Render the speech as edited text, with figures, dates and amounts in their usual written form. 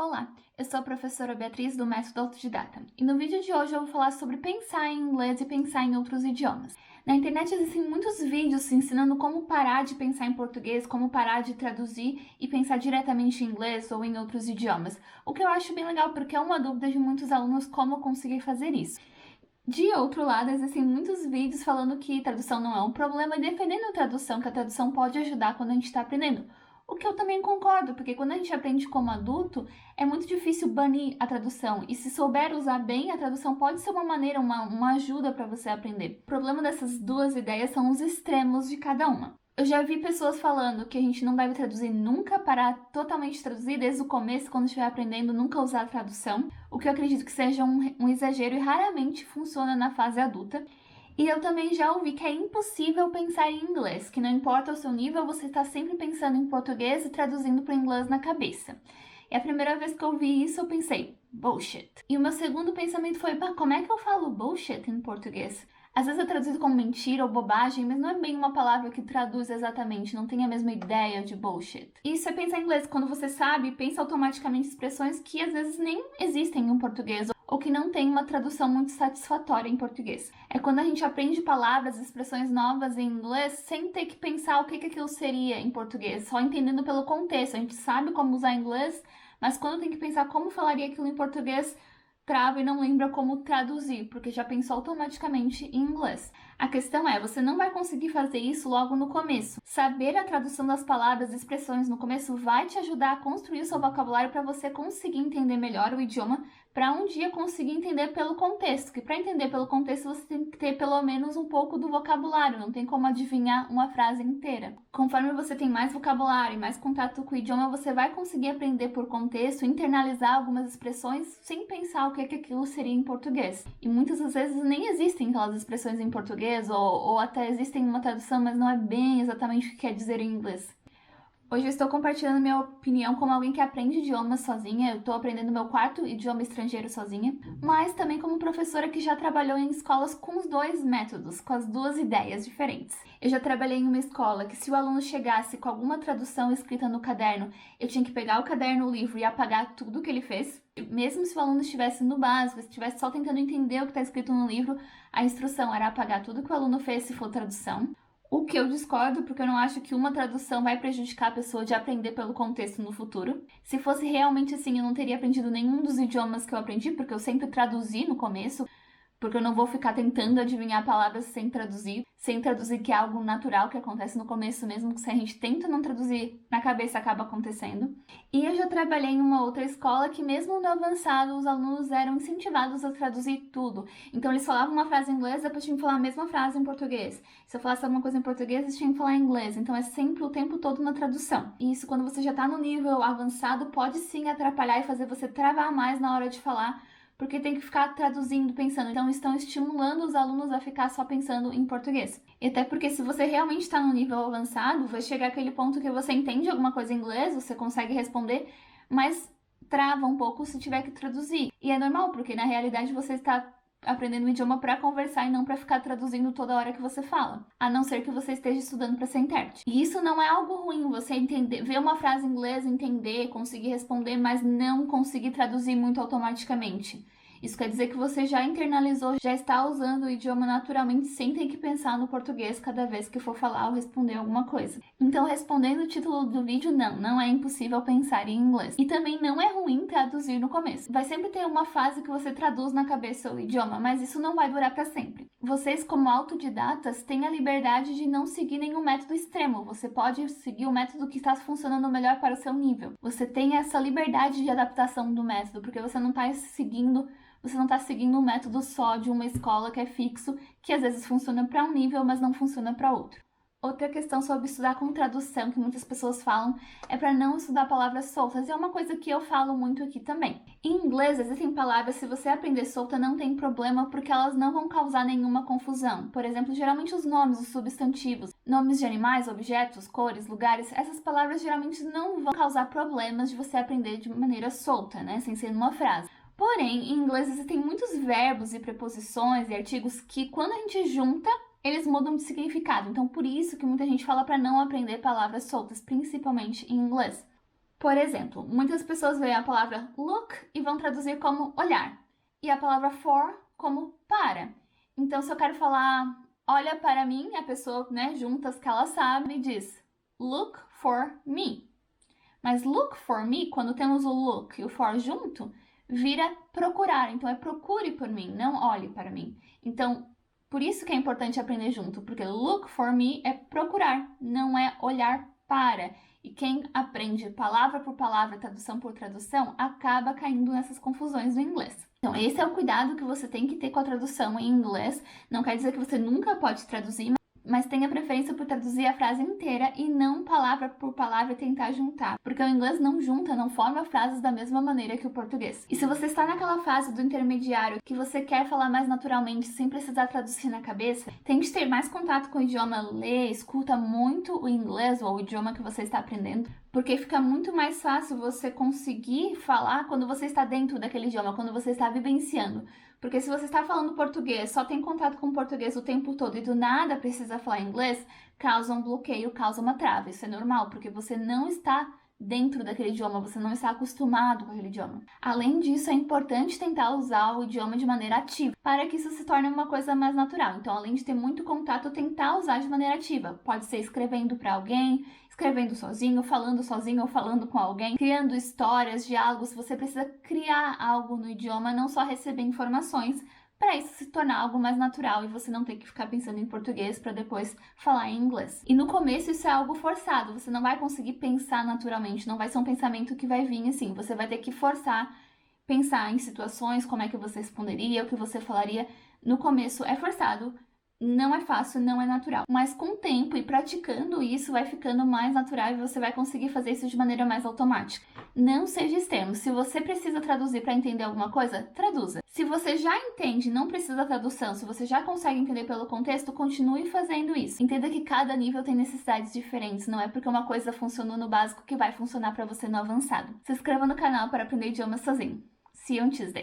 Olá, eu sou a professora Beatriz do Método Autodidata e no vídeo de hoje eu vou falar sobre pensar em inglês e pensar em outros idiomas. Na internet existem muitos vídeos ensinando como parar de pensar em português, como parar de traduzir e pensar diretamente em inglês ou em outros idiomas, o que eu acho bem legal porque é uma dúvida de muitos alunos como conseguir fazer isso. De outro lado, existem muitos vídeos falando que tradução não é um problema e defendendo a tradução, que a tradução pode ajudar quando a gente está aprendendo. O que eu também concordo, porque quando a gente aprende como adulto, é muito difícil banir a tradução. E se souber usar bem, a tradução pode ser uma maneira, uma ajuda para você aprender. O problema dessas duas ideias são os extremos de cada uma. Eu já vi pessoas falando que a gente não deve traduzir nunca, parar totalmente de traduzir desde o começo, quando estiver aprendendo, nunca usar a tradução, o que eu acredito que seja um exagero e raramente funciona na fase adulta. E eu também já ouvi que é impossível pensar em inglês, que não importa o seu nível, você está sempre pensando em português e traduzindo para o inglês na cabeça. E a primeira vez que eu ouvi isso, eu pensei, bullshit. E o meu segundo pensamento foi, como é que eu falo bullshit em português? Às vezes é traduzido como mentira ou bobagem, mas não é bem uma palavra que traduz exatamente, não tem a mesma ideia de bullshit. Isso é pensar em inglês, quando você sabe, pensa automaticamente expressões que às vezes nem existem em português, ou que não tem uma tradução muito satisfatória em português. É quando a gente aprende palavras, expressões novas em inglês, sem ter que pensar o que aquilo seria em português, só entendendo pelo contexto. A gente sabe como usar inglês, mas quando tem que pensar como falaria aquilo em português, trava e não lembra como traduzir, porque já pensou automaticamente em inglês. A questão é, você não vai conseguir fazer isso logo no começo. Saber a tradução das palavras e expressões no começo vai te ajudar a construir o seu vocabulário para você conseguir entender melhor o idioma, para um dia conseguir entender pelo contexto, que para entender pelo contexto você tem que ter pelo menos um pouco do vocabulário, não tem como adivinhar uma frase inteira. Conforme você tem mais vocabulário e mais contato com o idioma, você vai conseguir aprender por contexto, internalizar algumas expressões sem pensar o que aquilo seria em português. E muitas das vezes nem existem aquelas expressões em português, ou até existem uma tradução, mas não é bem exatamente o que quer dizer em inglês. Hoje eu estou compartilhando minha opinião como alguém que aprende idiomas sozinha, eu estou aprendendo meu quarto idioma estrangeiro sozinha, mas também como professora que já trabalhou em escolas com os dois métodos, com as duas ideias diferentes. Eu já trabalhei em uma escola que se o aluno chegasse com alguma tradução escrita no caderno, eu tinha que pegar o caderno, o livro e apagar tudo que ele fez. Mesmo se o aluno estivesse no básico, estivesse só tentando entender o que está escrito no livro, a instrução era apagar tudo que o aluno fez se for tradução. O que eu discordo, porque eu não acho que uma tradução vai prejudicar a pessoa de aprender pelo contexto no futuro. Se fosse realmente assim, eu não teria aprendido nenhum dos idiomas que eu aprendi, porque eu sempre traduzi no começo, porque eu não vou ficar tentando adivinhar palavras sem traduzir que é algo natural que acontece no começo, mesmo que se a gente tenta não traduzir, na cabeça acaba acontecendo. E eu já trabalhei em uma outra escola que mesmo no avançado, os alunos eram incentivados a traduzir tudo. Então eles falavam uma frase em inglês, depois tinham que falar a mesma frase em português. Se eu falasse alguma coisa em português, eles tinham que falar em inglês. Então é sempre o tempo todo na tradução. E isso, quando você já tá no nível avançado, pode sim atrapalhar e fazer você travar mais na hora de falar, porque tem que ficar traduzindo, pensando. Então estão estimulando os alunos a ficar só pensando em português. E até porque se você realmente está no nível avançado, vai chegar aquele ponto que você entende alguma coisa em inglês, você consegue responder, mas trava um pouco se tiver que traduzir. E é normal, porque na realidade você está aprendendo o idioma para conversar e não para ficar traduzindo toda hora que você fala, a não ser que você esteja estudando para ser intérprete. E isso não é algo ruim, você entender, ver uma frase em inglês, entender, conseguir responder, mas não conseguir traduzir muito automaticamente. Isso quer dizer que você já internalizou, já está usando o idioma naturalmente sem ter que pensar no português cada vez que for falar ou responder alguma coisa. Então, respondendo o título do vídeo, não é impossível pensar em inglês. E também não é ruim traduzir no começo. Vai sempre ter uma fase que você traduz na cabeça o idioma, mas isso não vai durar para sempre. Vocês, como autodidatas, têm a liberdade de não seguir nenhum método extremo. Você pode seguir o método que está funcionando melhor para o seu nível. Você tem essa liberdade de adaptação do método, porque você não está seguindo um método só de uma escola que é fixo, que às vezes funciona para um nível, mas não funciona para outro. Outra questão sobre estudar com tradução, que muitas pessoas falam, é para não estudar palavras soltas. E é uma coisa que eu falo muito aqui também. Em inglês, existem palavras, se você aprender solta, não tem problema, porque elas não vão causar nenhuma confusão. Por exemplo, geralmente os nomes, os substantivos, nomes de animais, objetos, cores, lugares, essas palavras geralmente não vão causar problemas de você aprender de maneira solta, né? Sem ser numa frase. Porém, em inglês existem muitos verbos e preposições e artigos que, quando a gente junta, eles mudam de significado. Então, por isso que muita gente fala para não aprender palavras soltas, principalmente em inglês. Por exemplo, muitas pessoas veem a palavra look e vão traduzir como olhar, e a palavra for como para. Então, se eu quero falar olha para mim, a pessoa, né, juntas que ela sabe, diz look for me. Mas look for me, quando temos o look e o for junto, vira procurar. Então, é procure por mim, não olhe para mim. Então, por isso que é importante aprender junto, porque look for me é procurar, não é olhar para. E quem aprende palavra por palavra, tradução por tradução, acaba caindo nessas confusões do inglês. Então, esse é o cuidado que você tem que ter com a tradução em inglês. Não quer dizer que você nunca pode traduzir, mas tenha preferência por traduzir a frase inteira e não palavra por palavra e tentar juntar. Porque o inglês não junta, não forma frases da mesma maneira que o português. E se você está naquela fase do intermediário que você quer falar mais naturalmente sem precisar traduzir na cabeça, tente ter mais contato com o idioma, lê, escuta muito o inglês ou o idioma que você está aprendendo, porque fica muito mais fácil você conseguir falar quando você está dentro daquele idioma, quando você está vivenciando. Porque se você está falando português, só tem contato com o português o tempo todo e do nada precisa falar inglês, causa um bloqueio, causa uma trava. Isso é normal, porque você não está dentro daquele idioma, você não está acostumado com aquele idioma. Além disso, é importante tentar usar o idioma de maneira ativa, para que isso se torne uma coisa mais natural. Então, além de ter muito contato, tentar usar de maneira ativa. Pode ser escrevendo para alguém, escrevendo sozinho ou falando com alguém, criando histórias, diálogos. Você precisa criar algo no idioma, não só receber informações, para isso se tornar algo mais natural e você não ter que ficar pensando em português para depois falar em inglês. E no começo isso é algo forçado, você não vai conseguir pensar naturalmente, não vai ser um pensamento que vai vir assim, você vai ter que forçar, pensar em situações, como é que você responderia, o que você falaria. No começo é forçado, não é fácil, não é natural. Mas com o tempo e praticando isso, vai ficando mais natural e você vai conseguir fazer isso de maneira mais automática. Não seja extremo. Se você precisa traduzir para entender alguma coisa, traduza. Se você já entende, não precisa da tradução, se você já consegue entender pelo contexto, continue fazendo isso. Entenda que cada nível tem necessidades diferentes, não é porque uma coisa funcionou no básico que vai funcionar para você no avançado. Se inscreva no canal para aprender idiomas sozinho. See you on Tuesday!